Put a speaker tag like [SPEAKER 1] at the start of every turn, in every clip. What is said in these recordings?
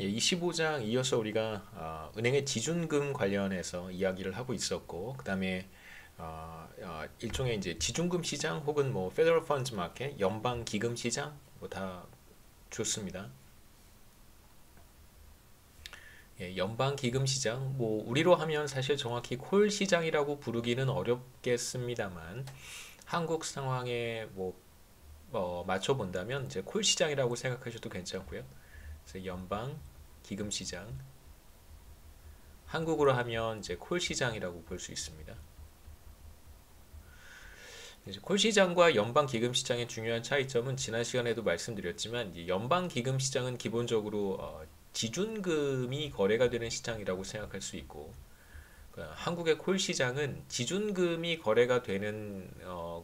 [SPEAKER 1] 예, 25장 이어서 우리가 은행의 지준금 관련해서 이야기를 하고 있었고, 그 다음에 일종의 이제 지준금 시장 혹은 뭐 Federal Funds Market, 연방 기금 시장 뭐 다 좋습니다. 예, 연방 기금 시장 뭐 우리로 하면 사실 정확히 콜 시장이라고 부르기는 어렵겠습니다만 한국 상황에 뭐 맞춰 본다면 이제 콜 시장이라고 생각하셔도 괜찮고요. 그래서 연방 기금 시장 한국으로 하면 이제 콜 시장이라고 볼 수 있습니다. 이제 콜 시장과 연방 기금 시장의 중요한 차이점은 지난 시간에도 말씀드렸지만 연방 기금 시장은 기본적으로 지준금이 거래가 되는 시장이라고 생각할 수 있고 그러니까 한국의 콜 시장은 지준금이 거래가 되는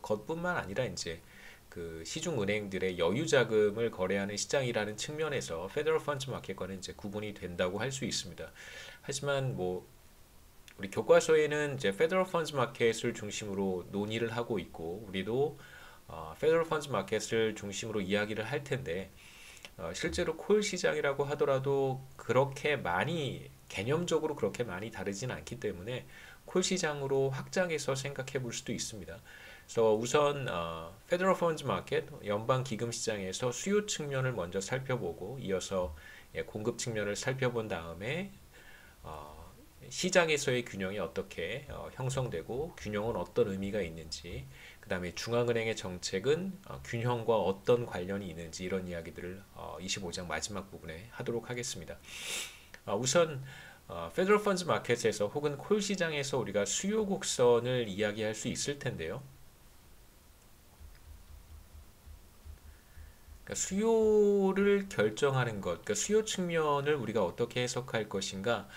[SPEAKER 1] 것뿐만 아니라 이제 그 시중 은행들의 여유 자금을 거래하는 시장이라는 측면에서 페더럴 펀드 마켓과는 이제 구분이 된다고 할 수 있습니다. 하지만 뭐 우리 교과서에는 이제 페더럴 펀드 마켓을 중심으로 논의를 하고 있고 우리도 페더럴 펀드 마켓을 중심으로 이야기를 할 텐데 실제로 콜 시장이라고 하더라도 그렇게 많이 개념적으로 그렇게 많이 다르진 않기 때문에 콜 시장으로 확장해서 생각해 볼 수도 있습니다. 그래서 우선 페더럴 펀드 마켓 연방 기금 시장에서 수요 측면을 먼저 살펴보고 이어서 공급 측면을 살펴본 다음에 시장에서의 균형이 어떻게 형성되고 균형은 어떤 의미가 있는지 그 다음에 중앙은행의 정책은 균형과 어떤 관련이 있는지 이런 이야기들을 25장 마지막 부분에 하도록 하겠습니다. 우선 페더럴 펀드 마켓에서 혹은 콜 시장에서 우리가 수요 곡선을 이야기할 수 있을 텐데요. 그러니까 수요를 결정하는 것, 그러니까 수요 측면을 우리가 어떻게 해석할 것인가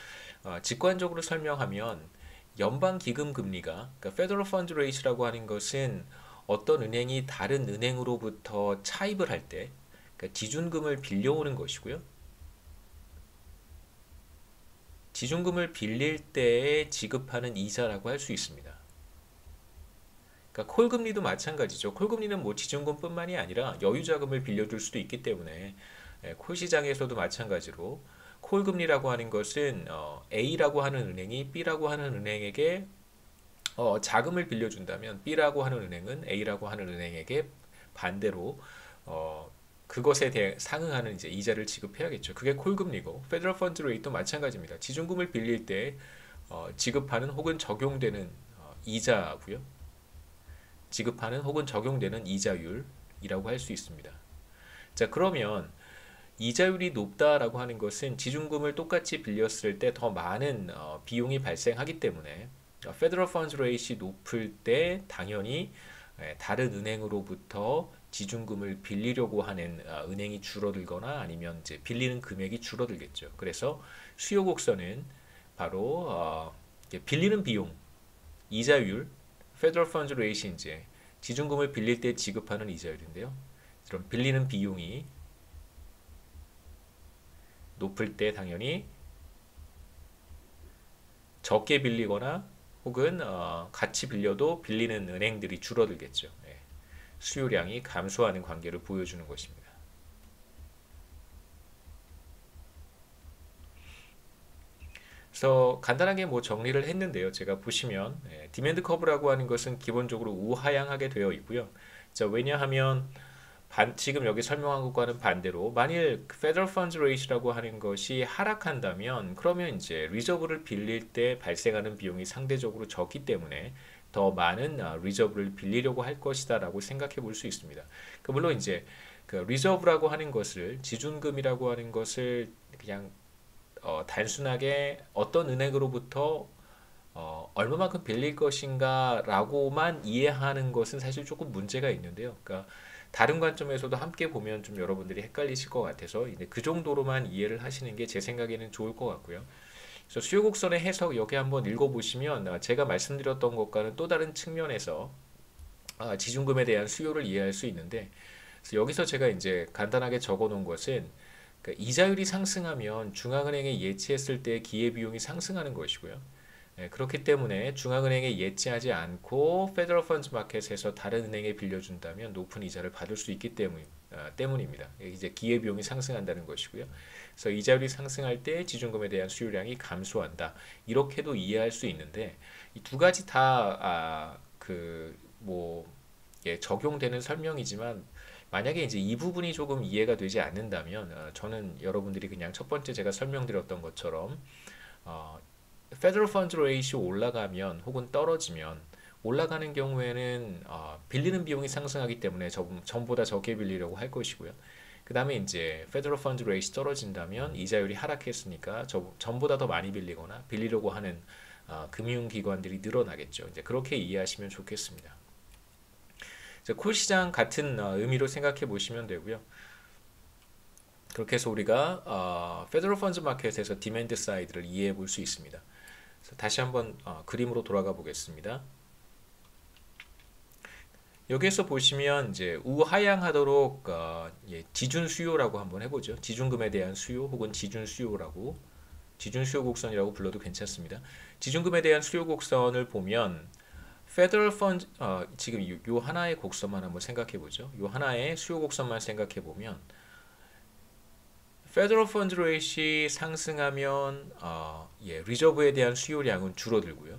[SPEAKER 1] 직관적으로 설명하면 연방 기금 금리가 그러니까 Federal Fund Rate라고 하는 것은 어떤 은행이 다른 은행으로부터 차입을 할 때 그러니까 지준금을 빌려오는 것이고요. 지준금을 빌릴 때에 지급하는 이자라고 할 수 있습니다. 그러니까 콜 금리도 마찬가지죠. 콜 금리는 뭐 지준금뿐만이 아니라 여유 자금을 빌려줄 수도 있기 때문에 콜 시장에서도 마찬가지로 콜 금리라고 하는 것은 A라고 하는 은행이 B라고 하는 은행에게 자금을 빌려준다면 B라고 하는 은행은 A라고 하는 은행에게 반대로 그것에 상응하는 이제 이자를 지급해야겠죠. 그게 콜 금리고 페더럴 펀드 레이트도 마찬가지입니다. 지준금을 빌릴 때 지급하는 혹은 적용되는 이자고요. 지급하는 혹은 적용되는 이자율이라고 할 수 있습니다. 자, 그러면 이자율이 높다라고 하는 것은 지준금을 똑같이 빌렸을 때 더 많은 비용이 발생하기 때문에 페더럴 펀드 레이트가 높을 때 당연히 다른 은행으로부터 지준금을 빌리려고 하는 은행이 줄어들거나 아니면 이제 빌리는 금액이 줄어들겠죠. 그래서 수요 곡선은 바로 빌리는 비용, 이자율, 페더럴 펀드 레이트이 이제 지준금을 빌릴 때 지급하는 이자율인데요. 그럼 빌리는 비용이 높을 때 당연히 적게 빌리거나 혹은 같이 빌려도 빌리는 은행들이 줄어들겠죠. 수요량이 감소하는 관계를 보여주는 것입니다. 그래서 간단하게 뭐 정리를 했는데요. 제가 보시면 디맨드 커브라고 하는 것은 기본적으로 우하향하게 되어 있고요. 자, 왜냐하면 지금 여기 설명한 것과는 반대로 만일 Federal Funds Rate라고 하는 것이 하락한다면 그러면 이제 리저브를 빌릴 때 발생하는 비용이 상대적으로 적기 때문에 더 많은 리저브를 빌리려고 할 것이다라고 생각해 볼 수 있습니다. 물론 이제 그 리저브라고 하는 것을 지준금이라고 하는 것을 그냥 단순하게 어떤 은행으로부터 얼마만큼 빌릴 것인가라고만 이해하는 것은 사실 조금 문제가 있는데요. 그러니까 다른 관점에서도 함께 보면 좀 여러분들이 헷갈리실 것 같아서 이제 그 정도로만 이해를 하시는 게 제 생각에는 좋을 것 같고요. 그래서 수요 곡선의 해석 여기 한번 읽어보시면 제가 말씀드렸던 것과는 또 다른 측면에서 지준금에 대한 수요를 이해할 수 있는데 그래서 여기서 제가 이제 간단하게 적어놓은 것은 그러니까 이자율이 상승하면 중앙은행에 예치했을 때 기회비용이 상승하는 것이고요. 그렇기 때문에 중앙은행에 예치하지 않고 페더럴 펀드 마켓에서 다른 은행에 빌려준다면 높은 이자를 받을 수 있기 때문입니다. 이제 기회비용이 상승한다는 것이고요. 그래서 이자율이 상승할 때 지준금에 대한 수요량이 감소한다. 이렇게도 이해할 수 있는데 이 두 가지 다 적용되는 설명이지만 만약에 이제 이 부분이 조금 이해가 되지 않는다면 저는 여러분들이 그냥 첫 번째 제가 설명드렸던 것처럼 Federal Funds Ratio 올라가면 혹은 떨어지면 올라가는 경우에는 빌리는 비용이 상승하기 때문에 전보다 적게 빌리려고 할 것이고요. 그 다음에 이제 Federal Funds Rate 떨어진다면 이자율이 하락했으니까 전보다 더 많이 빌리거나 빌리려고 하는 금융기관들이 늘어나겠죠. 이제 그렇게 이해하시면 좋겠습니다. 콜 시장 같은 의미로 생각해 보시면 되고요. 그렇게 해서 우리가 Federal Funds 마켓에서 디맨드 사이드를 이해해 볼 수 있습니다. 그래서 다시 한번 그림으로 돌아가 보겠습니다. 여기에서 보시면 이제 우하향하도록 지준 수요라고 한번 해보죠. 지준금에 대한 수요 혹은 지준 수요라고 지준 수요 곡선이라고 불러도 괜찮습니다. 지준금에 대한 수요 곡선을 보면 Federal Fund 지금 요 하나의 곡선만 한번 생각해 보죠. 요 하나의 수요 곡선만 생각해 보면 Federal Funds Rate이 상승하면 리저브에 대한 수요량은 줄어들고요.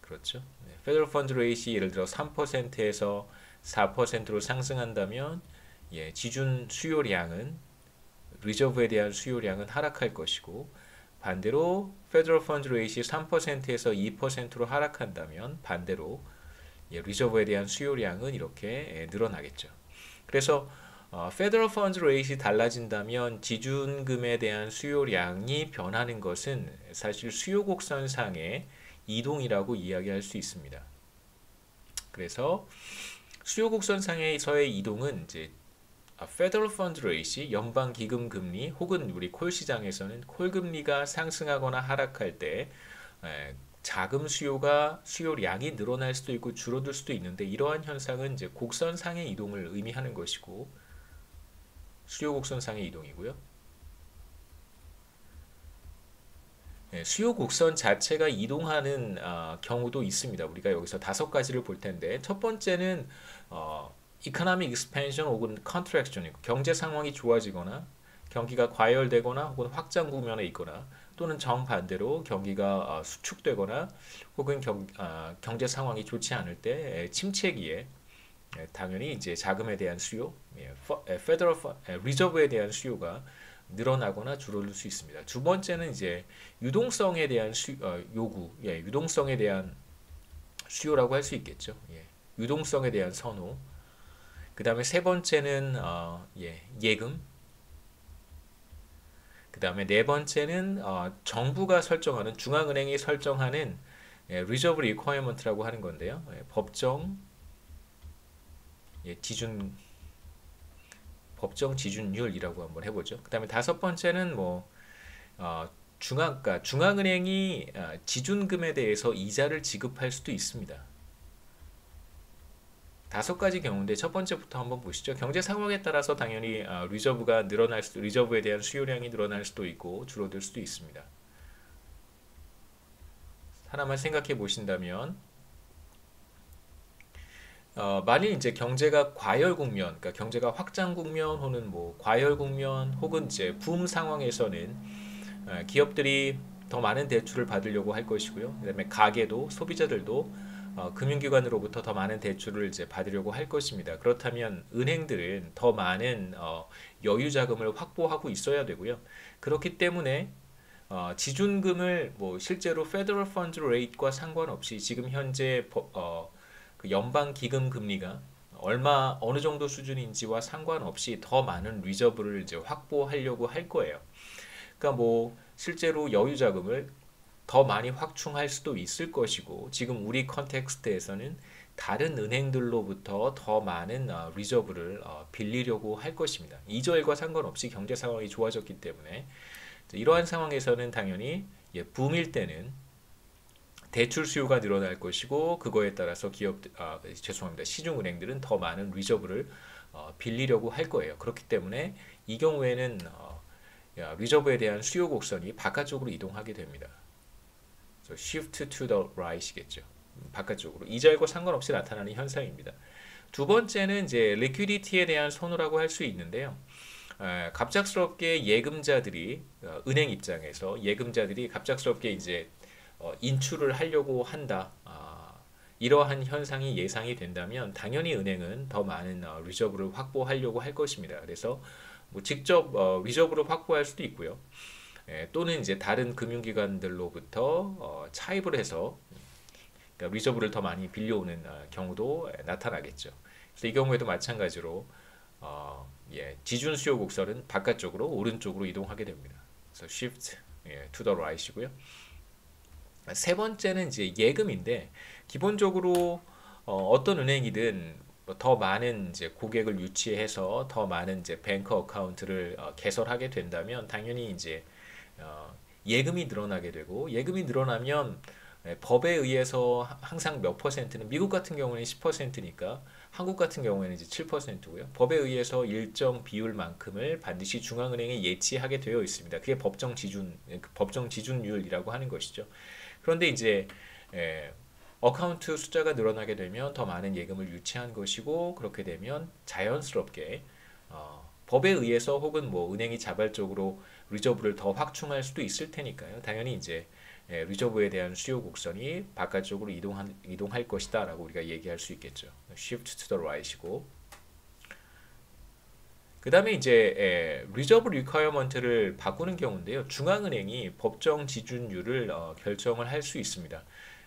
[SPEAKER 1] 그렇죠. Federal Funds Rate이 예를 들어 3%에서 4%로 상승한다면 지준 수요량은 리저브에 대한 수요량은 하락할 것이고 반대로 Federal Funds Rate이 3%에서 2%로 하락한다면 반대로 리저브에 대한 수요량은 이렇게 늘어나겠죠. 그래서 Federal Funds Rate이 달라진다면 지준금에 대한 수요량이 변하는 것은 사실 수요 곡선상의 이동이라고 이야기할 수 있습니다. 그래서 수요 곡선상에서의 이동은 이제 Federal Funds Rate이 연방 기금 금리 혹은 우리 콜 시장에서는 콜 금리가 상승하거나 하락할 때 자금 수요량이 늘어날 수도 있고 줄어들 수도 있는데 이러한 현상은 이제 곡선상의 이동을 의미하는 것이고 수요 곡선상의 이동이고요. 수요 곡선 자체가 이동하는 경우도 있습니다. 우리가 여기서 5가지를 볼 텐데 첫 번째는 economic expansion 혹은 contraction이고 경제 상황이 좋아지거나 경기가 과열되거나 혹은 확장 국면에 있거나 또는 정반대로 경기가 수축되거나 혹은 경제 상황이 좋지 않을 때 침체기에 당연히 이제 자금에 대한 수요, Federal Reserve에 대한 수요가 늘어나거나 줄어들 수 있습니다. 두 번째는 이제 유동성에 대한 요구, 유동성에 대한 수요라고 할 수 있겠죠. 유동성에 대한 선호. 그 다음에 세 번째는 예금. 그 다음에 네 번째는 정부가 설정하는 중앙은행이 설정하는 Reserve Requirement라고 하는 건데요. 법정 지준율이라고 한번 해보죠. 그 다음에 다섯 번째는 중앙은행이 지준금에 대해서 이자를 지급할 수도 있습니다. 5가지 경우인데 첫 번째부터 한번 보시죠. 경제 상황에 따라서 당연히 리저브에 대한 수요량이 늘어날 수도 있고 줄어들 수도 있습니다. 하나만 생각해 보신다면 만일 이제 경제가 과열 국면, 그러니까 경제가 확장 국면 혹은 과열 국면 혹은 이제 붐 상황에서는 기업들이 더 많은 대출을 받으려고 할 것이고요. 그다음에 가게도 소비자들도 금융기관으로부터 더 많은 대출을 이제 받으려고 할 것입니다. 그렇다면 은행들은 더 많은 여유 자금을 확보하고 있어야 되고요. 그렇기 때문에 지준금을 실제로 Federal Funds Rate과 상관없이 지금 현재 그 연방 기금 금리가 어느 정도 수준인지와 상관없이 더 많은 리저브를 이제 확보하려고 할 거예요. 그러니까 실제로 여유 자금을 더 많이 확충할 수도 있을 것이고 지금 우리 컨텍스트에서는 다른 은행들로부터 더 많은 리저브를 빌리려고 할 것입니다. 이저일과 상관없이 경제 상황이 좋아졌기 때문에 이러한 상황에서는 당연히 붐일 때는 대출 수요가 늘어날 것이고 그거에 따라서 시중은행들은 더 많은 리저브를 빌리려고 할 거예요. 그렇기 때문에 이 경우에는 리저브에 대한 수요 곡선이 바깥쪽으로 이동하게 됩니다. shift to the right이겠죠. 바깥쪽으로 이자율과 상관없이 나타나는 현상입니다. 두 번째는 이제 리퀴디티에 대한 선호라고 할 수 있는데요. 갑작스럽게 예금자들이 은행 입장에서 예금자들이 갑작스럽게 이제 인출을 하려고 한다. 이러한 현상이 예상이 된다면 당연히 은행은 더 많은 리저브를 확보하려고 할 것입니다. 그래서 뭐 직접 리저브를 확보할 수도 있고요. 또는 이제 다른 금융기관들로부터 차입을 해서 그러니까 리저브를 더 많이 빌려오는 경우도 나타나겠죠. 그래서 이 경우에도 마찬가지로 지준 수요 곡선은 바깥쪽으로 오른쪽으로 이동하게 됩니다. 그래서 shift to the right이고요. 세 번째는 이제 예금인데 기본적으로 어떤 은행이든 더 많은 이제 고객을 유치해서 더 많은 이제 뱅크 어카운트를 개설하게 된다면 당연히 이제 예금이 늘어나게 되고 예금이 늘어나면 법에 의해서 항상 몇 퍼센트는 미국 같은 경우는 10%니까 한국 같은 경우에는 이제 7%고요. 법에 의해서 일정 비율만큼을 반드시 중앙은행이 예치하게 되어 있습니다. 그게 법정 지준율이라고 하는 것이죠. 그런데 이제 어카운트 숫자가 늘어나게 되면 더 많은 예금을 유치한 것이고 그렇게 되면 자연스럽게 법에 의해서 혹은 뭐 은행이 자발적으로 리저브를 더 확충할 수도 있을 테니까요. 당연히 이제 리저브에 대한 수요 곡선이 바깥쪽으로 이동할 것이다 라고 우리가 얘기할 수 있겠죠. Shift to the right이고 그 다음에 이제 리저브 리퀘어먼트를 바꾸는 경우인데요. 중앙은행이 법정 지준율을 결정을 할 수 있습니다.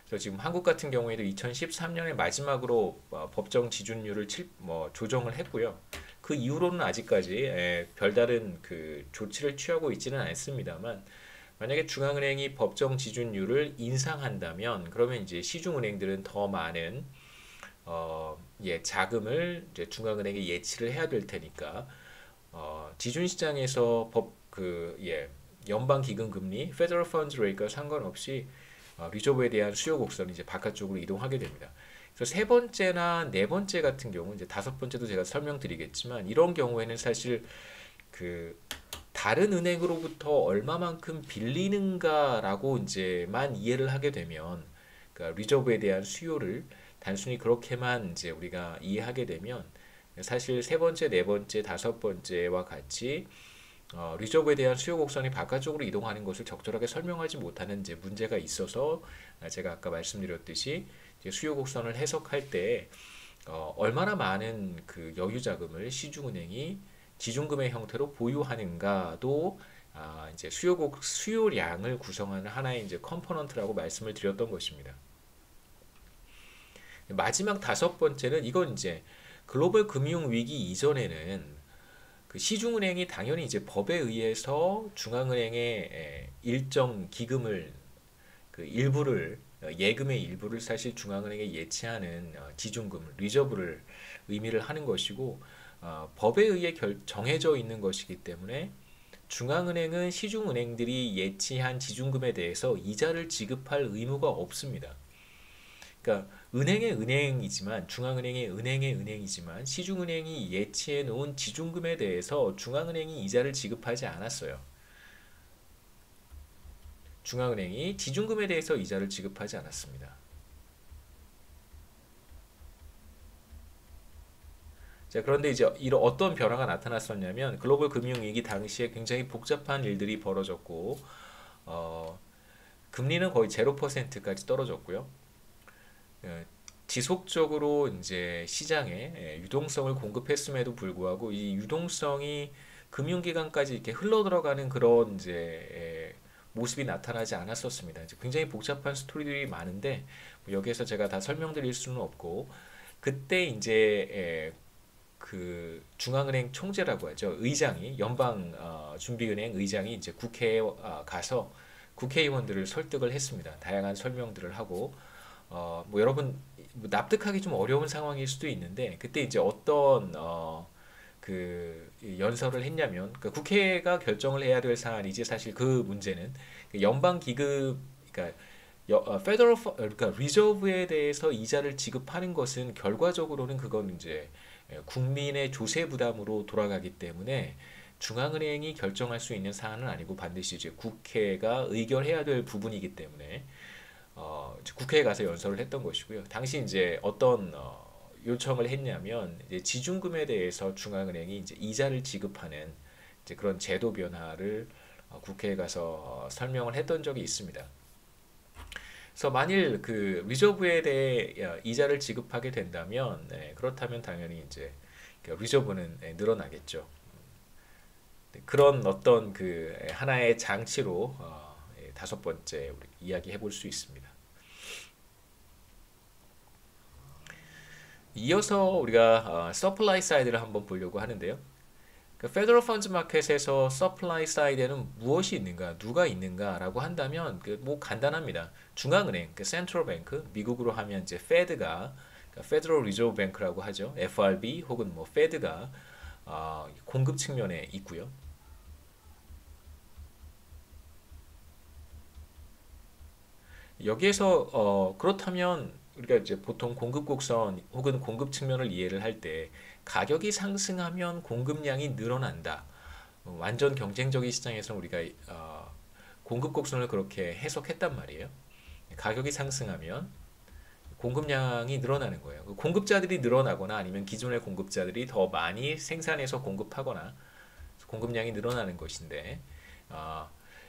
[SPEAKER 1] 그래서 지금 한국 같은 경우에도 2013년에 마지막으로 법정 지준율을 조정을 했고요. 그 이후로는 아직까지 별다른 그 조치를 취하고 있지는 않습니다만 만약에 중앙은행이 법정 지준율을 인상한다면 그러면 이제 시중은행들은 더 많은 자금을 이제 중앙은행에 예치를 해야 될 테니까 지준 시장에서 연방 기금 금리, Federal Funds Rate과 상관없이 리저브에 대한 수요 곡선이 이제 바깥쪽으로 이동하게 됩니다. 그래서 세 번째나 네 번째 같은 경우 이제 다섯 번째도 제가 설명드리겠지만 이런 경우에는 사실 그 다른 은행으로부터 얼마만큼 빌리는가라고 이제만 이해를 하게 되면 그러니까 리저브에 대한 수요를 단순히 그렇게만 이제 우리가 이해하게 되면 사실 세 번째, 네 번째, 다섯 번째와 같이 리저브에 대한 수요 곡선이 바깥쪽으로 이동하는 것을 적절하게 설명하지 못하는 이제 문제가 있어서 제가 아까 말씀드렸듯이 이제 수요 곡선을 해석할 때 얼마나 많은 그 여유 자금을 시중은행이 지준금의 형태로 보유하는가도 이제 수요량을 구성하는 하나의 이제 컴포넌트라고 말씀을 드렸던 것입니다. 마지막 다섯 번째는 이건 이제 글로벌 금융 위기 이전에는 그 시중은행이 당연히 이제 법에 의해서 중앙은행의 일정 기금을 그 일부를 예금의 일부를 사실 중앙은행에 예치하는 지준금, 리저브를 의미를 하는 것이고 법에 의해 정해져 있는 것이기 때문에 중앙은행은 시중은행들이 예치한 지준금에 대해서 이자를 지급할 의무가 없습니다. 그러니까 은행의 은행이지만 중앙은행의 은행이지만 시중은행이 예치해 놓은 지준금에 대해서 중앙은행이 이자를 지급하지 않았어요. 중앙은행이 지준금에 대해서 이자를 지급하지 않았습니다. 자, 그런데 이제 이런 어떤 변화가 나타났었냐면 글로벌 금융위기 당시에 굉장히 복잡한 일들이 벌어졌고 금리는 거의 0%까지 떨어졌고요. 지속적으로 이제 시장에 유동성을 공급했음에도 불구하고 이 유동성이 금융기관까지 이렇게 흘러 들어가는 그런 이제 모습이 나타나지 않았었습니다. 이제 굉장히 복잡한 스토리들이 많은데 여기에서 제가 다 설명드릴 수는 없고 그때 이제 그 중앙은행 총재라고 하죠. 의장이 연방준비은행 의장이 이제 국회에 가서 국회의원들을 설득을 했습니다. 다양한 설명들을 하고 뭐 여러분 뭐 납득하기 좀 어려운 상황일 수도 있는데 그때 이제 어떤 그 연설을 했냐면 그러니까 국회가 결정을 해야 될 사안이지 사실 그 문제는 연방 기금 그러니까 그러니까 리저브에 대해서 이자를 지급하는 것은 결과적으로는 그건 이제 국민의 조세 부담으로 돌아가기 때문에 중앙은행이 결정할 수 있는 사안은 아니고 반드시 이제 국회가 의결해야 될 부분이기 때문에 국회에 가서 연설을 했던 것이고요. 당시 이제 어떤 요청을 했냐면 이제 지준금에 대해서 중앙은행이 이제 이자를 지급하는 이제 그런 제도 변화를 국회에 가서 설명을 했던 적이 있습니다. 그래서 만일 그 리저브에 대해 이자를 지급하게 된다면 그렇다면 당연히 이제 리저브는 늘어나겠죠. 그런 어떤 그 하나의 장치로 다섯 번째 우리 이야기해 볼 수 있습니다. 이어서 우리가 서플라이 사이드를 한번 보려고 하는데요. 그 페더럴 펀즈 마켓에서 서플라이 사이드에는 무엇이 있는가, 누가 있는가라고 한다면 그 뭐 간단합니다. 중앙은행, 그 센트럴 뱅크, 미국으로 하면 이제 페드가 페더럴 리저브 뱅크라고 하죠. FRB 혹은 뭐 페드가 공급 측면에 있고요. 여기에서 그렇다면 우리가 이제 보통 공급 곡선 혹은 공급 측면을 이해를 할 때 가격이 상승하면 공급량이 늘어난다. 완전 경쟁적인 시장에서 우리가 공급 곡선을 그렇게 해석했단 말이에요. 가격이 상승하면 공급량이 늘어나는 거예요. 공급자들이 늘어나거나 아니면 기존의 공급자들이 더 많이 생산해서 공급하거나 공급량이 늘어나는 것인데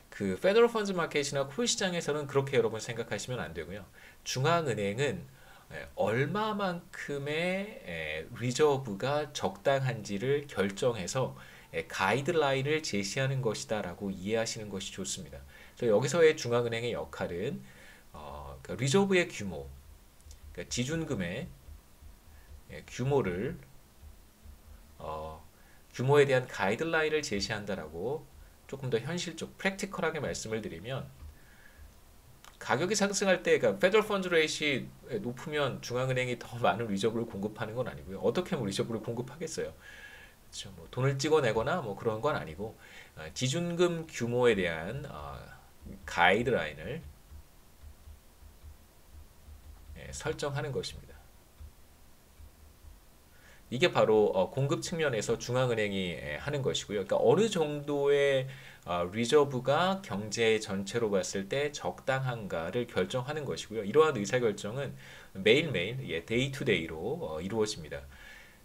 [SPEAKER 1] 그 페더럴 펀즈 마켓이나 콜 시장에서는 그렇게 여러분 생각하시면 안 되고요. 중앙은행은 얼마만큼의 리저브가 적당한지를 결정해서 가이드라인을 제시하는 것이다라고 이해하시는 것이 좋습니다. 그래서 여기서의 중앙은행의 역할은 그 리저브의 규모, 그러니까 지준금의 규모를 규모에 대한 가이드라인을 제시한다라고 조금 더 현실적, 프랙티컬하게 말씀을 드리면 가격이 상승할 때, 그러니까 페더럴 펀드 레이트이 높으면 중앙은행이 더 많은 리저브를 공급하는 건 아니고요. 어떻게 뭐 리저브를 공급하겠어요? 그렇죠. 뭐 돈을 찍어내거나 뭐 그런 건 아니고 지준금 규모에 대한 가이드라인을 설정하는 것입니다. 이게 바로 공급 측면에서 중앙은행이 하는 것이고요. 그러니까 어느 정도의 리저브가 경제 전체로 봤을 때 적당한가를 결정하는 것이고요. 이러한 의사결정은 매일매일 데이 투 데이로 이루어집니다.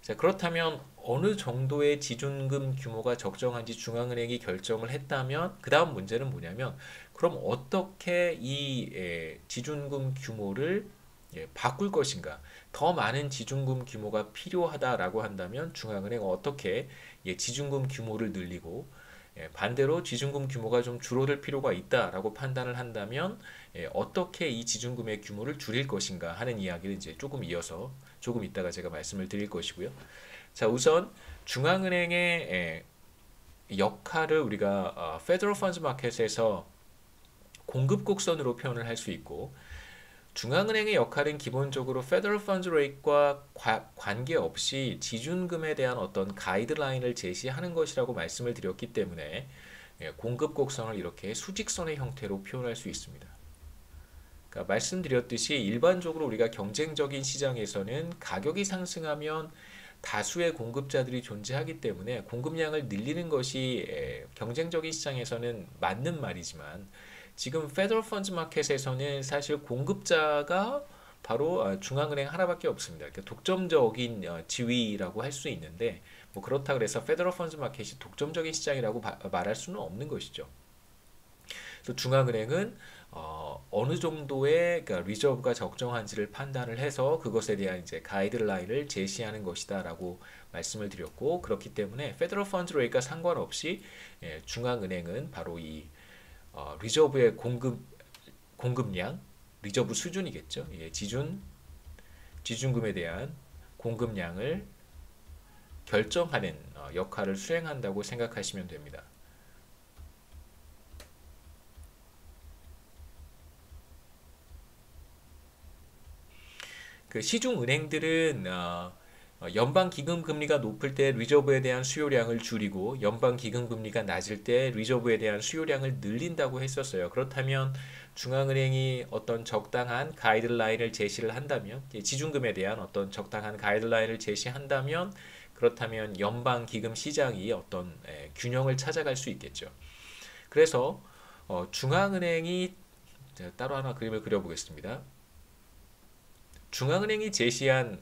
[SPEAKER 1] 자, 그렇다면 어느 정도의 지준금 규모가 적정한지 중앙은행이 결정을 했다면 그 다음 문제는 뭐냐면 그럼 어떻게 이 지준금 규모를 바꿀 것인가? 더 많은 지준금 규모가 필요하다라고 한다면 중앙은행 어떻게 지준금 규모를 늘리고 반대로 지준금 규모가 좀 줄어들 필요가 있다라고 판단을 한다면 어떻게 이 지준금의 규모를 줄일 것인가 하는 이야기를 이제 조금 이어서 조금 이따가 제가 말씀을 드릴 것이고요. 자, 우선 중앙은행의 역할을 우리가 페더럴 펀드 마켓에서 공급 곡선으로 표현을 할 수 있고 중앙은행의 역할은 기본적으로 페더럴 펀드 레이트과 관계없이 지준금에 대한 어떤 가이드라인을 제시하는 것이라고 말씀을 드렸기 때문에 공급 곡선을 이렇게 수직선의 형태로 표현할 수 있습니다. 그러니까 말씀드렸듯이 일반적으로 우리가 경쟁적인 시장에서는 가격이 상승하면 다수의 공급자들이 존재하기 때문에 공급량을 늘리는 것이 경쟁적인 시장에서는 맞는 말이지만 지금 페더럴 펀드 마켓에서는 사실 공급자가 바로 중앙은행 하나밖에 없습니다. 그러니까 독점적인 지위라고 할 수 있는데 뭐 그렇다 그래서 페더럴 펀드 마켓이 독점적인 시장이라고 말할 수는 없는 것이죠. 그래서 중앙은행은 어느 정도의 그러니까 리저브가 적정한지를 판단을 해서 그것에 대한 이제 가이드라인을 제시하는 것이다라고 말씀을 드렸고 그렇기 때문에 페더럴 펀드 레이트가 상관없이 중앙은행은 바로 이 리저브의 공급량, 리저브 수준이겠죠. 지준금에 대한 공급량을 결정하는 역할을 수행한다고 생각하시면 됩니다. 그 시중은행들은 연방 기금 금리가 높을 때 리저브에 대한 수요량을 줄이고 연방 기금 금리가 낮을 때 리저브에 대한 수요량을 늘린다고 했었어요. 그렇다면 중앙은행이 어떤 적당한 가이드라인을 제시를 한다면 지준금에 대한 어떤 적당한 가이드라인을 제시한다면 그렇다면 연방 기금 시장이 어떤 균형을 찾아갈 수 있겠죠. 그래서 중앙은행이 따로 하나 그림을 그려보겠습니다. 중앙은행이 제시한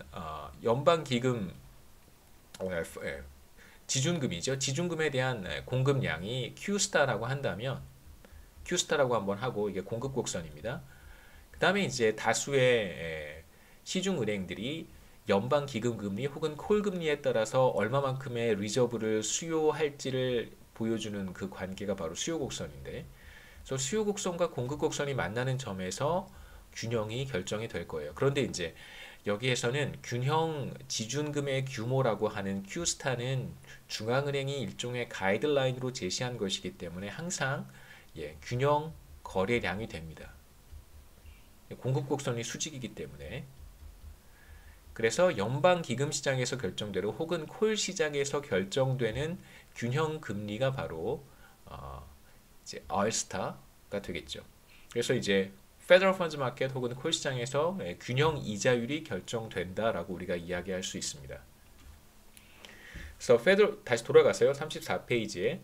[SPEAKER 1] 연방기금 지준금이죠. 지준금에 대한 공급량이 Q스타라고 한다면 Q스타라고 한번 하고 이게 공급 곡선입니다. 그 다음에 이제 다수의 시중은행들이 연방기금금리 혹은 콜금리에 따라서 얼마만큼의 리저브를 수요할지를 보여주는 그 관계가 바로 수요곡선인데, 그래서 수요곡선과 공급곡선이 만나는 점에서 균형이 결정이 될 거예요. 그런데 이제 여기에서는 균형 지준금의 규모라고 하는 Q스타는 중앙은행이 일종의 가이드라인으로 제시한 것이기 때문에 항상 균형 거래량이 됩니다. 공급곡선이 수직이기 때문에. 그래서 연방기금시장에서 결정되는 혹은 콜 시장에서 결정되는 균형 금리가 바로 이제 R스타가 되겠죠. 그래서 이제 페더럴 펀드 마켓 혹은 콜 시장에서 균형 이자율이 결정된다라고 우리가 이야기할 수 있습니다. 그래서 다시 돌아가세요. 34페이지에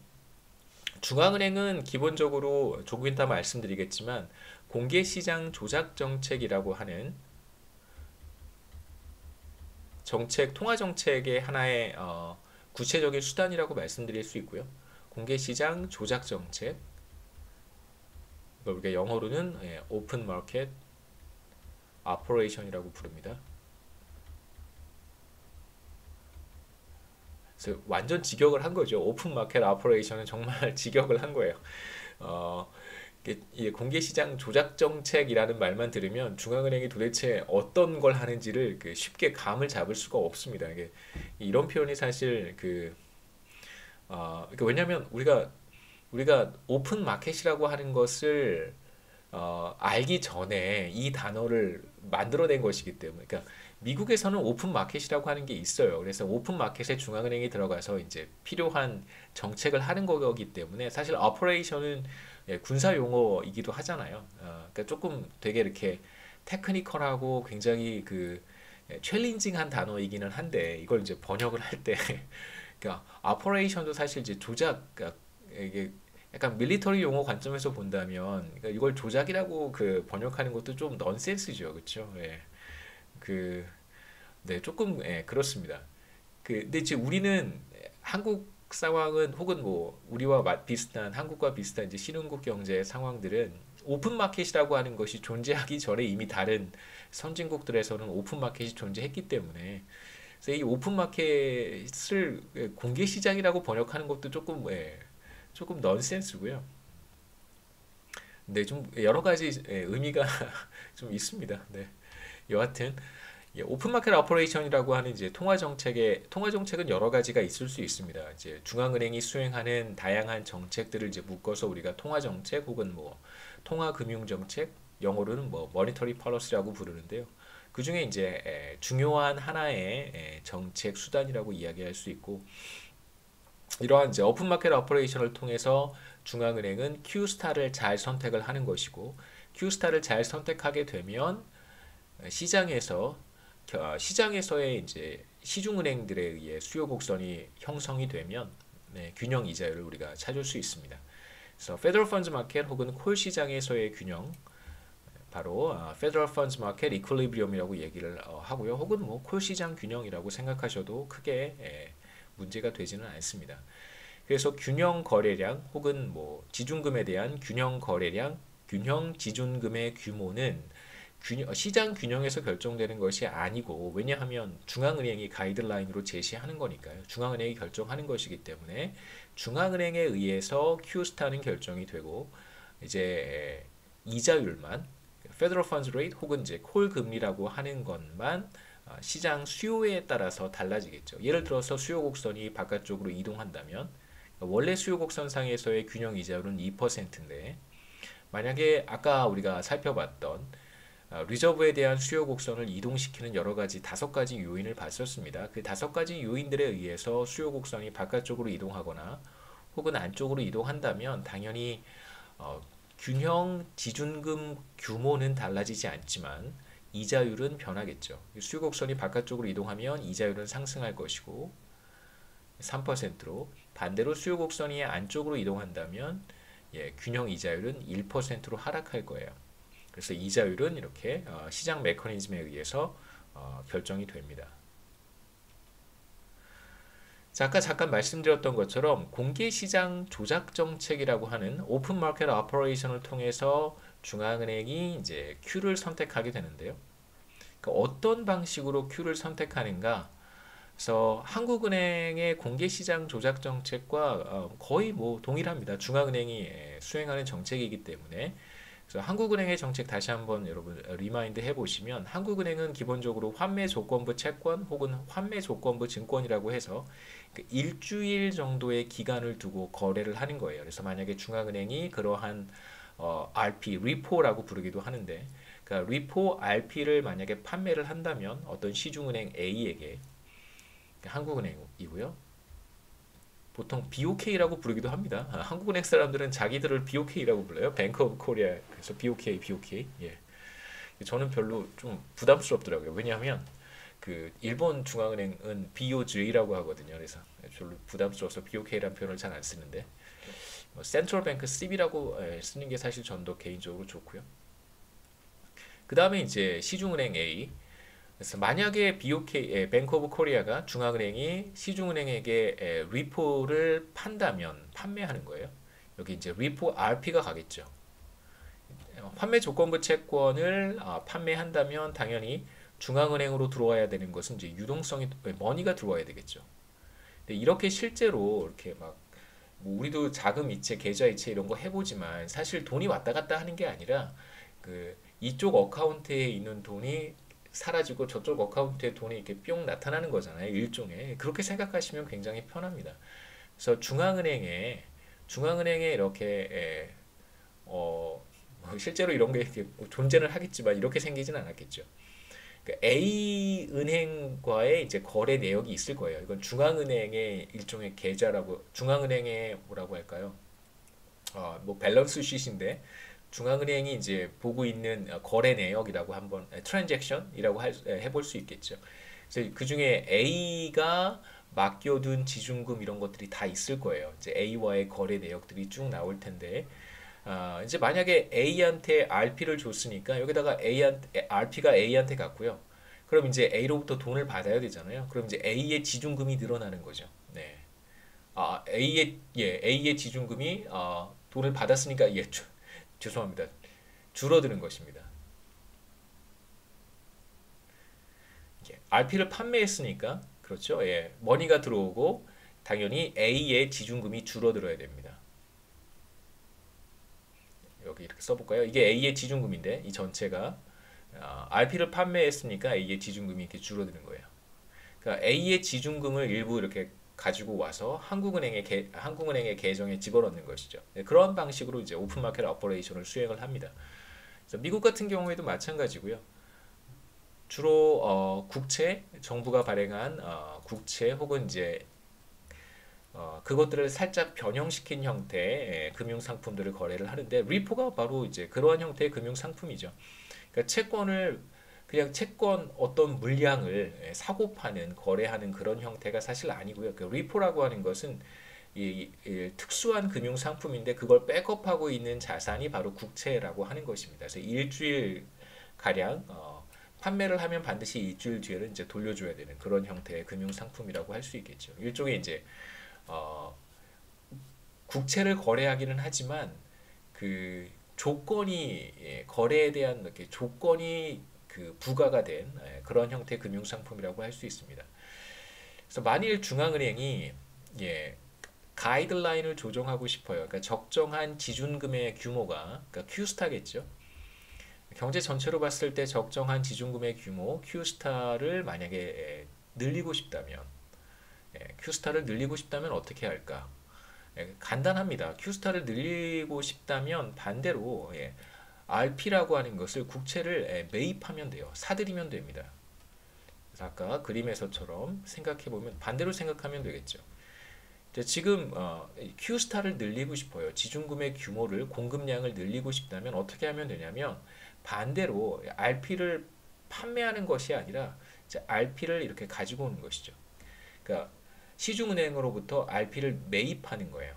[SPEAKER 1] 중앙은행은 기본적으로 조금 이따 말씀드리겠지만 공개시장 조작 정책이라고 하는 정책, 통화 정책의 하나의 구체적인 수단이라고 말씀드릴 수 있고요. 공개시장 조작 정책, 우리가 영어로는 오픈 마켓 오퍼레이션이라고 부릅니다. 그래서 완전 직역을 한 거죠. 오픈 마켓 오퍼레이션은 정말 직역을 한 거예요. 공개시장 조작 정책이라는 말만 들으면 중앙은행이 도대체 어떤 걸 하는지를 쉽게 감을 잡을 수가 없습니다. 이런 표현이 사실 왜냐하면 우리가 오픈 마켓이라고 하는 것을 알기 전에 이 단어를 만들어낸 것이기 때문에, 그러니까 미국에서는 오픈 마켓이라고 하는 게 있어요. 그래서 오픈 마켓에 중앙은행이 들어가서 이제 필요한 정책을 하는 거기 때문에 사실 오퍼레이션은 군사 용어이기도 하잖아요. 그러니까 조금 되게 이렇게 테크니컬하고 굉장히 챌린징한 단어이기는 한데 이걸 이제 번역을 할 때 그러니까 오퍼레이션도 사실 이제 조작, 그러니까 이게 약간 밀리터리 용어 관점에서 본다면 그러니까 이걸 조작이라고 번역하는 것도 좀 넌센스죠, 그렇죠? 네, 조금 그렇습니다. 근데 이제 우리는 한국 상황은 혹은 뭐 우리와 비슷한 한국과 비슷한 이제 신흥국 경제 상황들은 오픈 마켓이라고 하는 것이 존재하기 전에 이미 다른 선진국들에서는 오픈 마켓이 존재했기 때문에 그래서 이 오픈 마켓을 공개 시장이라고 번역하는 것도 조금 넌센스고요. 네, 좀 여러 가지 의미가 좀 있습니다. 네. 여하튼 오픈마켓 오퍼레이션이라고 하는 이제 통화 정책은 여러 가지가 있을 수 있습니다. 이제 중앙은행이 수행하는 다양한 정책들을 이제 묶어서 우리가 통화 정책 혹은 뭐 통화 금융 정책, 영어로는 뭐 머니터리 폴리시라고 부르는데요. 그 중에 이제 중요한 하나의 정책 수단이라고 이야기할 수 있고, 이러한 이제 오픈마켓 오퍼레이션을 통해서 중앙은행은 Q스타를 잘 선택을 하는 것이고, Q스타를 잘 선택하게 되면 시장에서의 이제 시중은행들에 의해 수요 곡선이 형성이 되면 균형 이자율을 우리가 찾을 수 있습니다. 그래서 페더럴 펀드 마켓 혹은 콜 시장에서의 균형, 바로 페더럴 펀드 마켓 이퀄리브리엄이라고 얘기를 하고요. 혹은 뭐 콜 시장 균형이라고 생각하셔도 크게 문제가 되지는 않습니다. 그래서 균형 거래량 혹은 뭐 지준금에 대한 균형 거래량, 균형 지준금의 규모는 시장 균형에서 결정되는 것이 아니고, 왜냐하면 중앙은행이 가이드라인으로 제시하는 거니까요. 중앙은행이 결정하는 것이기 때문에 중앙은행에 의해서 Q스타는 결정이 되고, 이제 이자율만 Federal Funds Rate 혹은 이제 콜 금리라고 하는 것만 시장 수요에 따라서 달라지겠죠. 예를 들어서 수요 곡선이 바깥쪽으로 이동한다면 원래 수요 곡선상에서의 균형 이자율은 2%인데 만약에 아까 우리가 살펴봤던 리저브에 대한 수요 곡선을 이동시키는 여러 가지 5가지 요인을 봤었습니다. 그 5가지 요인들에 의해서 수요 곡선이 바깥쪽으로 이동하거나 혹은 안쪽으로 이동한다면 당연히 균형 지준금 규모는 달라지지 않지만 이자율은 변하겠죠. 수요 곡선이 바깥쪽으로 이동하면 이자율은 상승할 것이고 3%로, 반대로 수요 곡선이 안쪽으로 이동한다면 균형 이자율은 1%로 하락할 거예요. 그래서 이자율은 이렇게 시장 메커니즘에 의해서 결정이 됩니다. 자, 아까 잠깐 말씀드렸던 것처럼 공개시장 조작 정책이라고 하는 오픈 마켓 오퍼레이션을 통해서 중앙은행이 이제 Q를 선택하게 되는데요. 그러니까 어떤 방식으로 Q를 선택하는가? 그래서 한국은행의 공개시장 조작 정책과 거의 뭐 동일합니다. 중앙은행이 수행하는 정책이기 때문에. 그래서 한국은행의 정책 다시 한번 여러분 리마인드 해보시면 한국은행은 기본적으로 환매 조건부 채권 혹은 환매 조건부 증권이라고 해서 그 일주일 정도의 기간을 두고 거래를 하는 거예요. 그래서 만약에 중앙은행이 그러한 RP, 리포라고 부르기도 하는데 그러니까 리포 RP를 만약에 판매를 한다면 어떤 시중은행 A에게 한국은행이고요. 보통 BOK라고 부르기도 합니다. 한국은행 사람들은 자기들을 BOK라고 불러요. 뱅크 오브 코리아. 그래서 BOK, BOK. 예. 저는 별로 좀 부담스럽더라고요. 왜냐하면 그 일본 중앙은행은 BOJ라고 하거든요. 그래서 별로 부담스러워서 BOK라는 표현을 잘 안 쓰는데 센트럴 뱅크 CB라고 쓰는 게 사실 전도 개인적으로 좋고요. 그 다음에 이제 시중은행 A. 그래서 만약에 BOK, 뱅크 오브 코리아가 중앙은행이 시중은행에게 리포를 판다면 판매하는 거예요. 여기 이제 리포 RP가 가겠죠. 판매 조건부 채권을 판매한다면 당연히 중앙은행으로 들어와야 되는 것은 이제 유동성이 머니가 들어와야 되겠죠. 근데 이렇게 실제로 이렇게 막 뭐 우리도 자금 이체, 계좌 이체 이런 거 해보지만 사실 돈이 왔다 갔다 하는 게 아니라 그 이쪽 어카운트에 있는 돈이 사라지고 저쪽 어카운트에 돈이 이렇게 뿅 나타나는 거잖아요. 일종의 그렇게 생각하시면 굉장히 편합니다. 그래서 중앙은행에 이렇게 뭐 실제로 이런 게 이렇게 존재는 하겠지만 이렇게 생기진 않았겠죠. 그러니까 A 은행과의 이제 거래 내역이 있을 거예요. 이건 중앙은행의 일종의 계좌라고 중앙은행의 뭐라고 할까요? 뭐 밸런스 시트인데 중앙은행이 이제 보고 있는 거래 내역이라고 한번 트랜잭션이라고 해볼 수 있겠죠. 그래서 그 중에 A가 맡겨둔 지준금 이런 것들이 다 있을 거예요. 이제 A와의 거래 내역들이 쭉 나올 텐데 이제 만약에 A한테 RP를 줬으니까 여기다가 RP가 A한테 갔고요. 그럼 이제 A로부터 돈을 받아야 되잖아요. 그럼 이제 A의 지준금이 늘어나는 거죠. 네. A의 지준금이 돈을 받았으니까 죄송합니다. 줄어드는 것입니다. RP를 판매했으니까 그렇죠. 예, 머니가 들어오고 당연히 A의 지준금이 줄어들어야 됩니다. 여기 이렇게 써볼까요? 이게 A의 지준금인데 이 전체가 RP를 판매했으니까 A의 지준금이 이렇게 줄어드는 거예요. 그러니까 A의 지준금을 일부 이렇게 가지고 와서 한국은행의 계정에 집어넣는 것이죠. 네, 그런 방식으로 이제 오픈마켓 오퍼레이션을 수행을 합니다. 그래서 미국 같은 경우에도 마찬가지고요. 주로 국채, 정부가 발행한 국채 혹은 이제 그것들을 살짝 변형시킨 형태의 금융 상품들을 거래를 하는데 리포가 바로 이제 그러한 형태의 금융 상품이죠. 그러니까 그냥 채권 어떤 물량을 사고 파는 거래하는 그런 형태가 사실 아니고요. 그 리포라고 하는 것은 이 특수한 금융 상품인데 그걸 백업하고 있는 자산이 바로 국채라고 하는 것입니다. 그래서 일주일 가량 판매를 하면 반드시 일주일 뒤에는 이제 돌려줘야 되는 그런 형태의 금융 상품이라고 할 수 있겠죠. 일종의 이제 국채를 거래하기는 하지만 그 조건이 거래에 대한 이렇게 조건이 그 부과가 된 그런 형태의 금융 상품이라고 할 수 있습니다. 그래서 만일 중앙은행이 가이드라인을 조정하고 싶어요. 그러니까 적정한 지준금의 규모가 그러니까 Q스타겠죠. 경제 전체로 봤을 때 적정한 지준금의 규모 Q스타를 만약에 늘리고 싶다면 Q스타를 늘리고 싶다면 어떻게 할까? 간단합니다. Q스타를 늘리고 싶다면 반대로 RP라고 하는 것을 국채를 매입하면 돼요. 사들이면 됩니다. 그래서 아까 그림에서처럼 생각해보면 반대로 생각하면 되겠죠. 지금 Q스타를 늘리고 싶어요. 지준금의 규모를 공급량을 늘리고 싶다면 어떻게 하면 되냐면 반대로 RP를 판매하는 것이 아니라 이제 RP를 이렇게 가지고 오는 것이죠. 그러니까 시중은행으로부터 RP를 매입하는 거예요.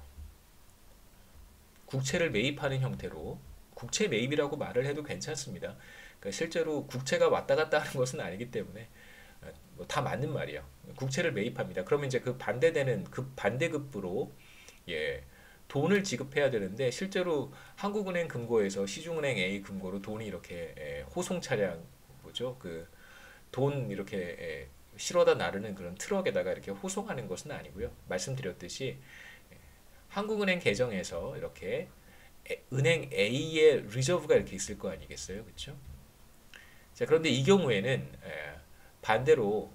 [SPEAKER 1] 국채를 매입하는 형태로 국채 매입이라고 말을 해도 괜찮습니다. 그러니까 실제로 국채가 왔다 갔다 하는 것은 아니기 때문에 뭐다 맞는 말이에요. 국채를 매입합니다. 그러면 이제 그 반대되는 그 반대급부로 예, 돈을 지급해야 되는데 실제로 한국은행 금고에서 시중은행 A 금고로 돈이 이렇게 호송 차량 뭐죠? 그 돈 이렇게 실어다 나르는 그런 트럭에다가 이렇게 호송하는 것은 아니고요. 말씀드렸듯이 한국은행 계정에서 이렇게 은행 A의 리저브가 이렇게 있을 거 아니겠어요, 그렇죠? 자, 그런데 이 경우에는 반대로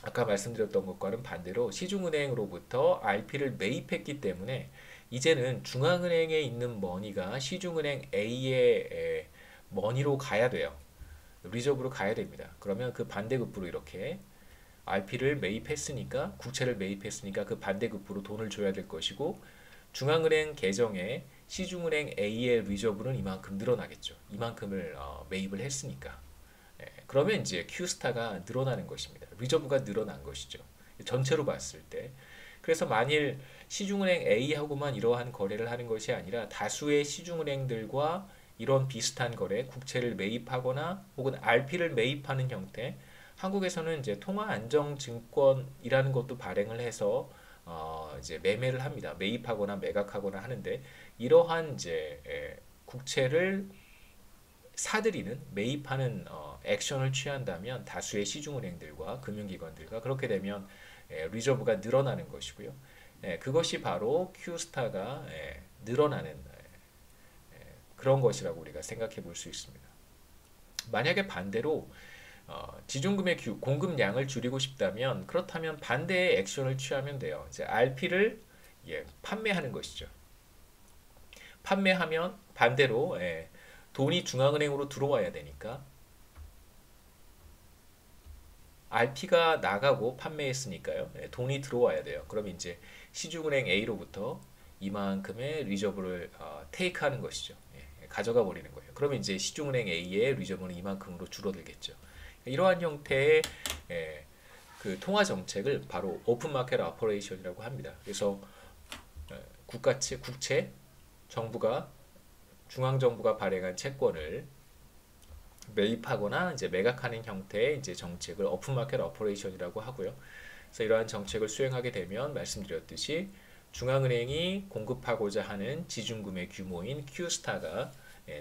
[SPEAKER 1] 아까 말씀드렸던 것과는 반대로 시중은행으로부터 RP를 매입했기 때문에 이제는 중앙은행에 있는 머니가 시중은행 A의 머니로 가야 돼요. 리저브로 가야 됩니다. 그러면 그 반대급부로 이렇게 RP를 매입했으니까 국채를 매입했으니까 그 반대급부로 돈을 줘야 될 것이고 중앙은행 계정에 시중은행 A의 리저브는 이만큼 늘어나겠죠. 이만큼을 매입을 했으니까. 그러면 이제 Q스타가 늘어나는 것입니다. 리저브가 늘어난 것이죠. 전체로 봤을 때. 그래서 만일 시중은행 A하고만 이러한 거래를 하는 것이 아니라 다수의 시중은행들과 이런 비슷한 거래, 국채를 매입하거나 혹은 RP를 매입하는 형태, 한국에서는 이제 통화안정증권이라는 것도 발행을 해서 이제 매매를 합니다. 매입하거나 매각하거나 하는데 이러한 이제 국채를 사들이는 매입하는 액션을 취한다면 다수의 시중은행들과 금융기관들과 그렇게 되면 리저브가 늘어나는 것이고요. 그것이 바로 Q스타가 늘어나는 그런 것이라고 우리가 생각해 볼 수 있습니다. 만약에 반대로 지중금의 공급량을 줄이고 싶다면 그렇다면 반대의 액션을 취하면 돼요. 이제 RP를 판매하는 것이죠. 판매하면 반대로 돈이 중앙은행으로 들어와야 되니까 RP가 나가고 판매했으니까요. 돈이 들어와야 돼요. 그럼 이제 시중은행 A로부터 이만큼의 리저브를 테이크하는 것이죠. 가져가 버리는 거예요. 그러면 이제 시중은행 A의 리저브는 이만큼으로 줄어들겠죠. 이러한 형태의 그 통화 정책을 바로 오픈 마켓 오퍼레이션이라고 합니다. 그래서 국채, 중앙 정부가 발행한 채권을 매입하거나 이제 매각하는 형태의 이제 정책을 오픈 마켓 오퍼레이션이라고 하고요. 그래서 이러한 정책을 수행하게 되면 말씀드렸듯이 중앙은행이 공급하고자 하는 지중금의 규모인 Q스타가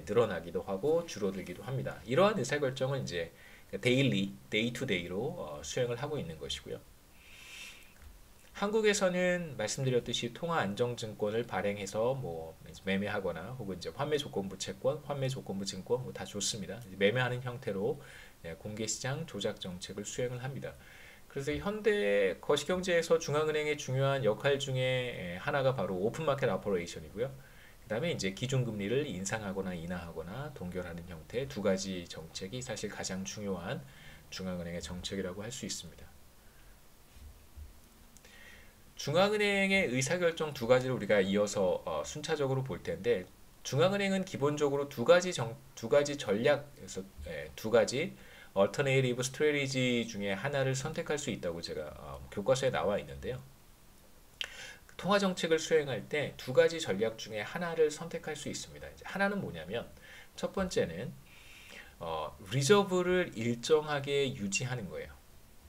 [SPEAKER 1] 늘어나기도 하고 줄어들기도 합니다. 이러한 의사결정은 이제 데이 투 데이로 수행을 하고 있는 것이고요. 한국에서는 말씀드렸듯이 통화안정증권을 발행해서 뭐 매매하거나 혹은 이제 환매조건부 채권, 환매조건부 증권 뭐 다 좋습니다. 매매하는 형태로 공개시장 조작 정책을 수행을 합니다. 그래서 현대 거시경제에서 중앙은행의 중요한 역할 중에 하나가 바로 오픈마켓 오퍼레이션이고요. 그 다음에 이제 기준금리를 인상하거나 인하하거나 동결하는 형태 두 가지 정책이 사실 가장 중요한 중앙은행의 정책이라고 할 수 있습니다. 중앙은행의 의사결정 두 가지를 우리가 이어서 순차적으로 볼 텐데 중앙은행은 기본적으로 두 가지 전략에서 두 가지 alternative strategy 중에 하나를 선택할 수 있다고 제가 교과서에 나와 있는데요. 통화 정책을 수행할 때 두 가지 전략 중에 하나를 선택할 수 있습니다. 이제 하나는 뭐냐면 첫 번째는 리저브를 일정하게 유지하는 거예요.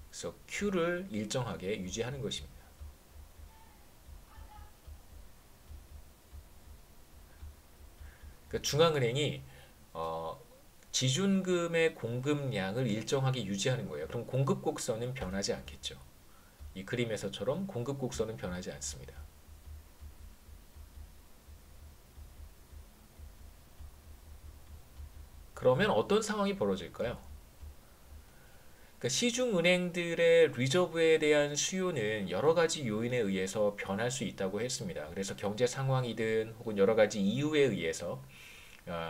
[SPEAKER 1] 그래서 Q를 일정하게 유지하는 것입니다. 그러니까 중앙은행이 지준금의 공급량을 일정하게 유지하는 거예요. 그럼 공급 곡선은 변하지 않겠죠. 이 그림에서처럼 공급 곡선은 변하지 않습니다. 그러면 어떤 상황이 벌어질까요? 그러니까 시중은행들의 리저브에 대한 수요는 여러 가지 요인에 의해서 변할 수 있다고 했습니다. 그래서 경제 상황이든 혹은 여러 가지 이유에 의해서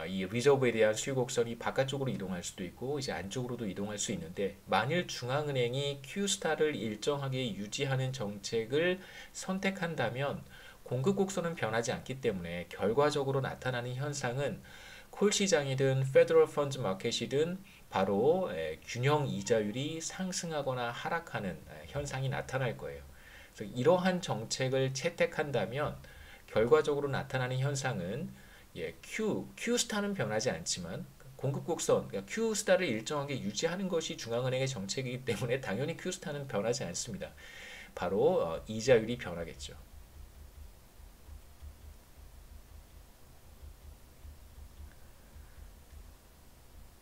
[SPEAKER 1] 이 리저브에 대한 수요 곡선이 바깥쪽으로 이동할 수도 있고 이제 안쪽으로도 이동할 수 있는데 만일 중앙은행이 Q스타를 일정하게 유지하는 정책을 선택한다면 공급 곡선은 변하지 않기 때문에 결과적으로 나타나는 현상은 콜 시장이든 페더럴 펀드 마켓이든 바로 균형 이자율이 상승하거나 하락하는 현상이 나타날 거예요. 그래서 이러한 정책을 채택한다면 결과적으로 나타나는 현상은 Q 스타는 변하지 않지만 공급 곡선, 그러니까 Q 스타를 일정하게 유지하는 것이 중앙은행의 정책이기 때문에 당연히 Q 스타는 변하지 않습니다. 바로 이자율이 변하겠죠.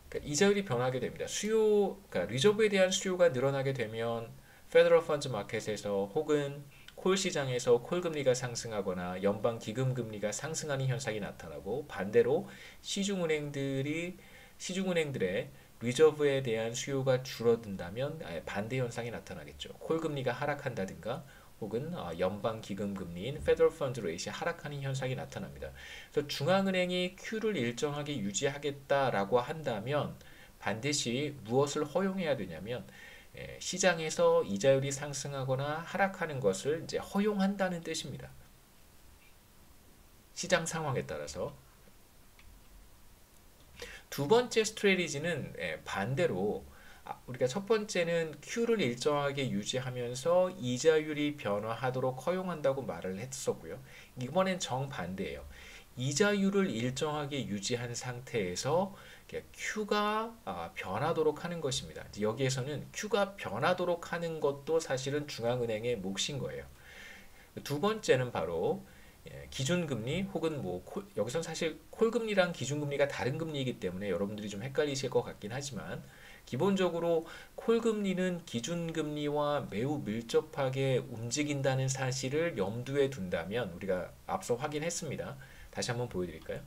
[SPEAKER 1] 그러니까 이자율이 변하게 됩니다. 그러니까 리저브에 대한 수요가 늘어나게 되면 페더럴 펀드 마켓에서 혹은 콜 시장에서 콜 금리가 상승하거나 연방 기금 금리가 상승하는 현상이 나타나고 반대로 시중은행들의 리저브에 대한 수요가 줄어든다면 반대 현상이 나타나겠죠. 콜 금리가 하락한다든가 혹은 연방 기금 금리인 페더럴 펀드 레이트이 하락하는 현상이 나타납니다. 그래서 중앙은행이 Q를 일정하게 유지하겠다라고 한다면 반드시 무엇을 허용해야 되냐면 시장에서 이자율이 상승하거나 하락하는 것을 이제 허용한다는 뜻입니다. 시장 상황에 따라서. 두 번째 스트래티지는 반대로 우리가 첫 번째는 Q를 일정하게 유지하면서 이자율이 변화하도록 허용한다고 말을 했었고요. 이번엔 정반대예요. 이자율을 일정하게 유지한 상태에서 Q가 변하도록 하는 것입니다. 여기에서는 Q가 변하도록 하는 것도 사실은 중앙은행의 몫인 거예요. 두 번째는 바로 기준금리 혹은 여기선 사실 콜금리랑 기준금리가 다른 금리이기 때문에 여러분들이 좀 헷갈리실 것 같긴 하지만 기본적으로 콜금리는 기준금리와 매우 밀접하게 움직인다는 사실을 염두에 둔다면 우리가 앞서 확인했습니다. 다시 한번 보여드릴까요?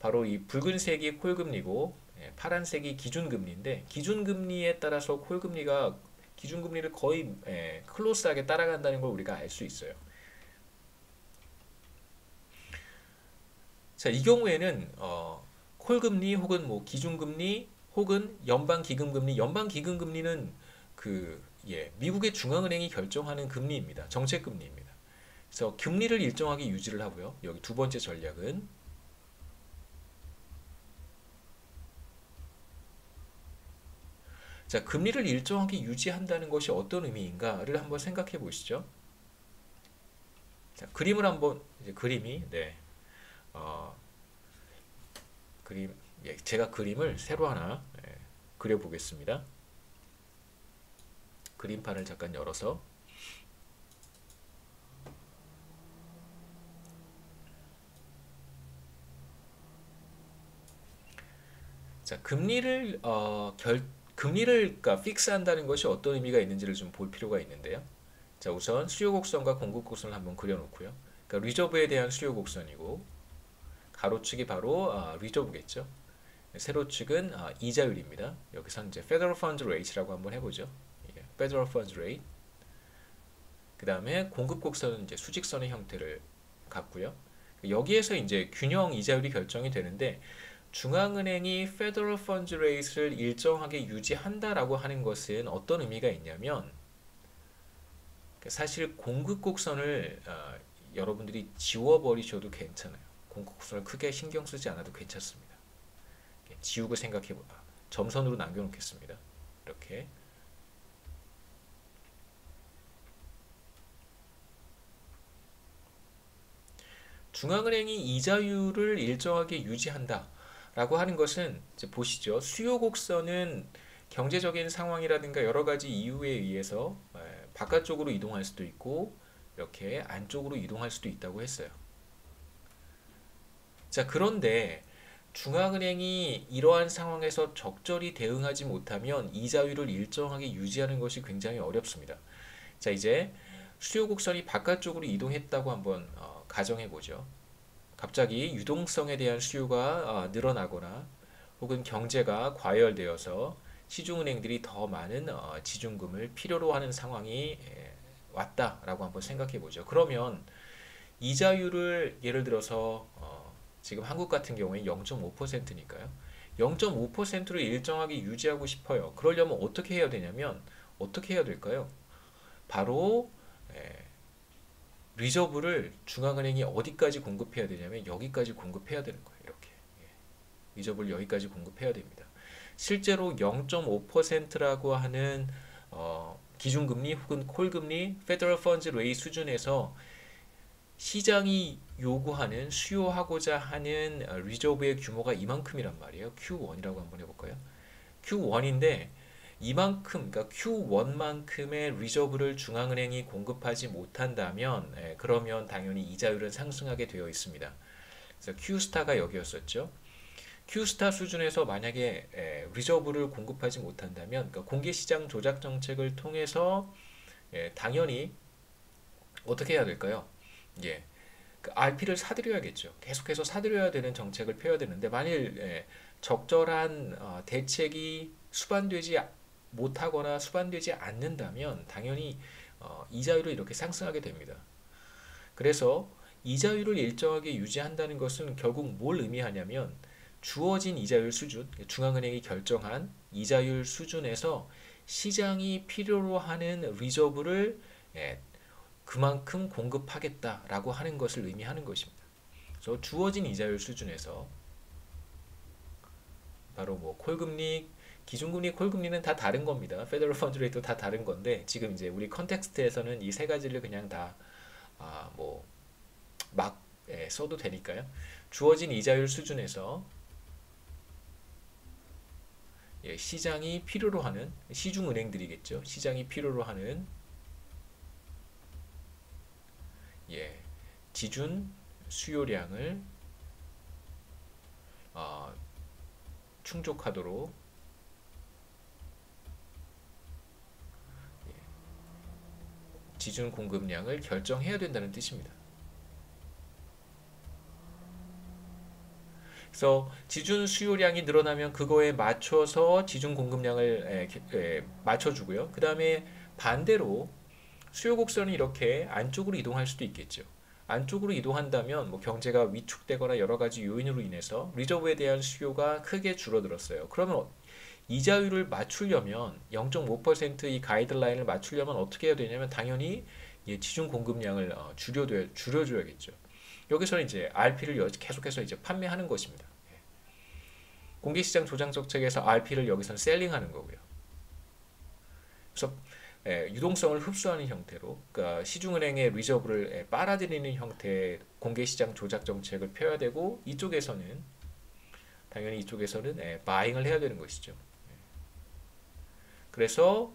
[SPEAKER 1] 바로 이 붉은색이 콜금리고 파란색이 기준금리인데 기준금리에 따라서 콜금리가 기준금리를 거의 클로스하게 따라간다는 걸 우리가 알 수 있어요. 자, 이 경우에는 콜금리 혹은 기준금리 혹은 연방기금금리는 미국의 중앙은행이 결정하는 금리입니다. 정책금리입니다. 그래서 금리를 일정하게 유지를 하고요. 여기 두 번째 전략은 자, 금리를 일정하게 유지한다는 것이 어떤 의미인가를 한번 생각해 보시죠. 자, 그림을 한번 그림이 제가 그림을 새로 하나 그려 보겠습니다. 그림판을 잠깐 열어서 자, 금리를 그러니까 픽스한다는 것이 어떤 의미가 있는지를 좀 볼 필요가 있는데요. 자, 우선 수요 곡선과 공급 곡선을 한번 그려놓고요. 그러니까 리저브에 대한 수요 곡선이고 가로축이 바로 리저브겠죠. 세로축은 이자율입니다. 여기서 이제 Federal Funds Rate라고 한번 해보죠. Federal Funds Rate. 그 다음에 공급 곡선은 이제 수직선의 형태를 갖고요. 여기에서 이제 균형 이자율이 결정이 되는데 중앙은행이 Federal Funds Rate를 일정하게 유지한다라고 하는 것은 어떤 의미가 있냐면 사실 공급 곡선을 여러분들이 지워버리셔도 괜찮아요. 공급 곡선을 크게 신경 쓰지 않아도 괜찮습니다. 지우고 생각해보다 점선으로 남겨놓겠습니다. 이렇게 중앙은행이 이자율을 일정하게 유지한다 라고 하는 것은 이제 보시죠. 수요 곡선은 경제적인 상황이라든가 여러 가지 이유에 의해서 바깥쪽으로 이동할 수도 있고 이렇게 안쪽으로 이동할 수도 있다고 했어요. 자, 그런데 중앙은행이 이러한 상황에서 적절히 대응하지 못하면 이자율을 일정하게 유지하는 것이 굉장히 어렵습니다. 자, 이제 수요 곡선이 바깥쪽으로 이동했다고 한번 가정해 보죠. 갑자기 유동성에 대한 수요가 늘어나거나 혹은 경제가 과열되어서 시중은행들이 더 많은 지준금을 필요로 하는 상황이 왔다라고 한번 생각해 보죠. 그러면 이자율을 예를 들어서 지금 한국 같은 경우에 0.5%니까요. 0.5%를 일정하게 유지하고 싶어요. 그러려면 어떻게 해야 되냐면 어떻게 해야 될까요? 바로 리저브를 중앙은행이 어디까지 공급해야 되냐면 여기까지 공급해야 되는 거예요. 이렇게 리저브를 여기까지 공급해야 됩니다. 실제로 0.5%라고 하는 기준금리 혹은 콜금리, 페더럴 펀즈 레이트 수준에서 시장이 요구하는 수요하고자 하는 리저브의 규모가 이만큼이란 말이에요. Q1이라고 한번 해볼까요? Q1인데 이만큼, 그러니까 Q1만큼의 리저브를 중앙은행이 공급하지 못한다면 그러면 당연히 이자율은 상승하게 되어 있습니다. 그래서 Q스타가 여기였었죠. Q스타 수준에서 만약에 리저브를 공급하지 못한다면, 그러니까 공개시장 조작 정책을 통해서 당연히 어떻게 해야 될까요? 예, 그 RP를 사들여야겠죠. 계속해서 사들여야 되는 정책을 펴야 되는데 만일 적절한 대책이 수반되지 못하거나 수반되지 않는다면 당연히 이자율을 이렇게 상승하게 됩니다. 그래서 이자율을 일정하게 유지한다는 것은 결국 뭘 의미하냐면 주어진 이자율 수준, 중앙은행이 결정한 이자율 수준에서 시장이 필요로 하는 리저브를 그만큼 공급하겠다라고 하는 것을 의미하는 것입니다. 그래서 주어진 이자율 수준에서 바로 뭐 콜금리, 기준금리, 콜금리는 다 다른 겁니다. 페더럴 펀드 레이트도 다 다른 건데 지금 이제 우리 컨텍스트에서는 이 세 가지를 그냥 다 막 써도 되니까요. 주어진 이자율 수준에서 시장이 필요로 하는 시중은행들이겠죠. 시장이 필요로 하는 지준 수요량을 충족하도록 지준 공급량을 결정해야 된다는 뜻입니다. 그래서 지준 수요량이 늘어나면 그거에 맞춰서 지준 공급량을 맞춰주고요. 그 다음에 반대로 수요 곡선이 이렇게 안쪽으로 이동할 수도 있겠죠. 안쪽으로 이동한다면 뭐 경제가 위축되거나 여러 가지 요인으로 인해서 리저브에 대한 수요가 크게 줄어들었어요. 그러면 이자율을 맞추려면 0.5%이 가이드라인을 맞추려면 어떻게 해야 되냐면 당연히 지준 공급량을 줄여줘야겠죠. 여기서는 이제 RP를 계속해서 이제 판매하는 것입니다. 공개시장 조장 정책에서 RP를 여기서는 셀링하는 거고요. 그래서 유동성을 흡수하는 형태로, 그러니까 시중은행의 리저브를 빨아들이는 형태의 공개시장 조작 정책을 펴야 되고 이쪽에서는 당연히 이쪽에서는 바잉을 해야 되는 것이죠. 그래서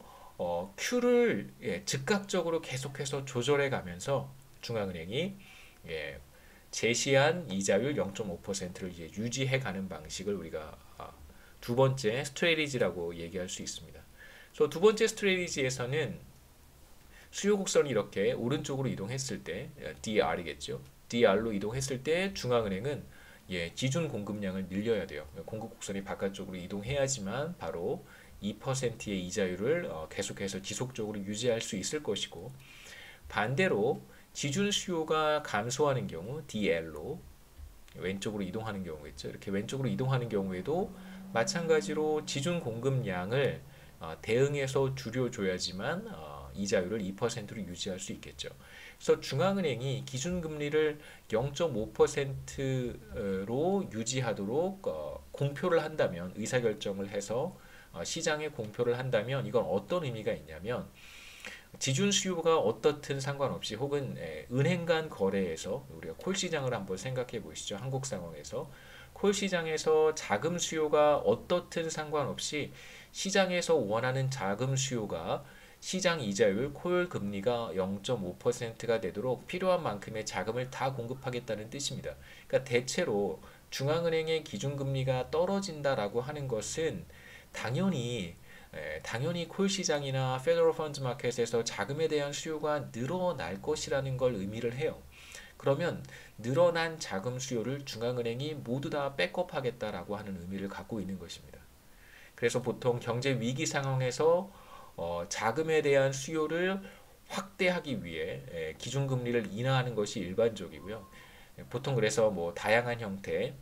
[SPEAKER 1] Q를 즉각적으로 계속해서 조절해 가면서 중앙은행이 제시한 이자율 0.5%를 이제 유지해 가는 방식을 우리가 두 번째 스트레티지라고 얘기할 수 있습니다. 그래서 두 번째 스트레티지에서는 수요 곡선이 이렇게 오른쪽으로 이동했을 때 DR이겠죠. DR로 이동했을 때 중앙은행은 기준 공급량을 늘려야 돼요. 공급 곡선이 바깥쪽으로 이동해야지만 바로 2%의 이자율을 계속해서 지속적으로 유지할 수 있을 것이고, 반대로 지준 수요가 감소하는 경우 DL로 왼쪽으로 이동하는 경우겠죠. 이렇게 왼쪽으로 이동하는 경우에도 마찬가지로 지준 공급량을 대응해서 줄여줘야지만 이자율을 2%로 유지할 수 있겠죠. 그래서 중앙은행이 기준금리를 0.5%로 유지하도록 공표를 한다면, 의사결정을 해서 시장에 공표를 한다면 이건 어떤 의미가 있냐면 지준 수요가 어떻든 상관없이 혹은 은행 간 거래에서 우리가 콜 시장을 한번 생각해 보시죠. 한국 상황에서 콜 시장에서 자금 수요가 어떻든 상관없이 시장에서 원하는 자금 수요가 시장 이자율 콜 금리가 0.5%가 되도록 필요한 만큼의 자금을 다 공급하겠다는 뜻입니다. 그러니까 대체로 중앙은행의 기준금리가 떨어진다라고 하는 것은 당연히 콜 시장이나 페더럴 펀드 마켓에서 자금에 대한 수요가 늘어날 것이라는 걸 의미를 해요. 그러면 늘어난 자금 수요를 중앙은행이 모두 다 백업하겠다라고 하는 의미를 갖고 있는 것입니다. 그래서 보통 경제 위기 상황에서 자금에 대한 수요를 확대하기 위해 기준금리를 인하하는 것이 일반적이고요. 보통 그래서 뭐 다양한 형태,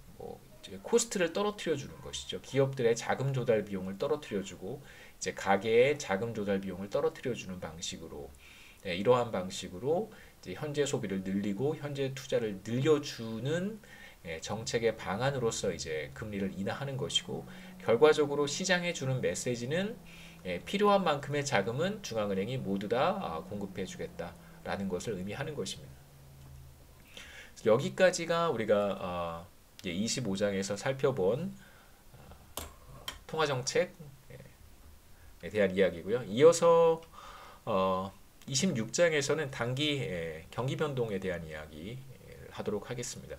[SPEAKER 1] 코스트를 떨어뜨려 주는 것이죠. 기업들의 자금 조달 비용을 떨어뜨려 주고 이제 가계의 자금 조달 비용을 떨어뜨려 주는 방식으로, 이러한 방식으로 이제 현재 소비를 늘리고 현재 투자를 늘려주는 정책의 방안으로서 이제 금리를 인하하는 것이고, 결과적으로 시장에 주는 메시지는 필요한 만큼의 자금은 중앙은행이 모두 다 공급해 주겠다라는 것을 의미하는 것입니다. 여기까지가 우리가 25장에서 살펴본 통화정책에 대한 이야기고요. 이어서 26장에서는 단기 경기 변동에 대한 이야기 하도록 하겠습니다.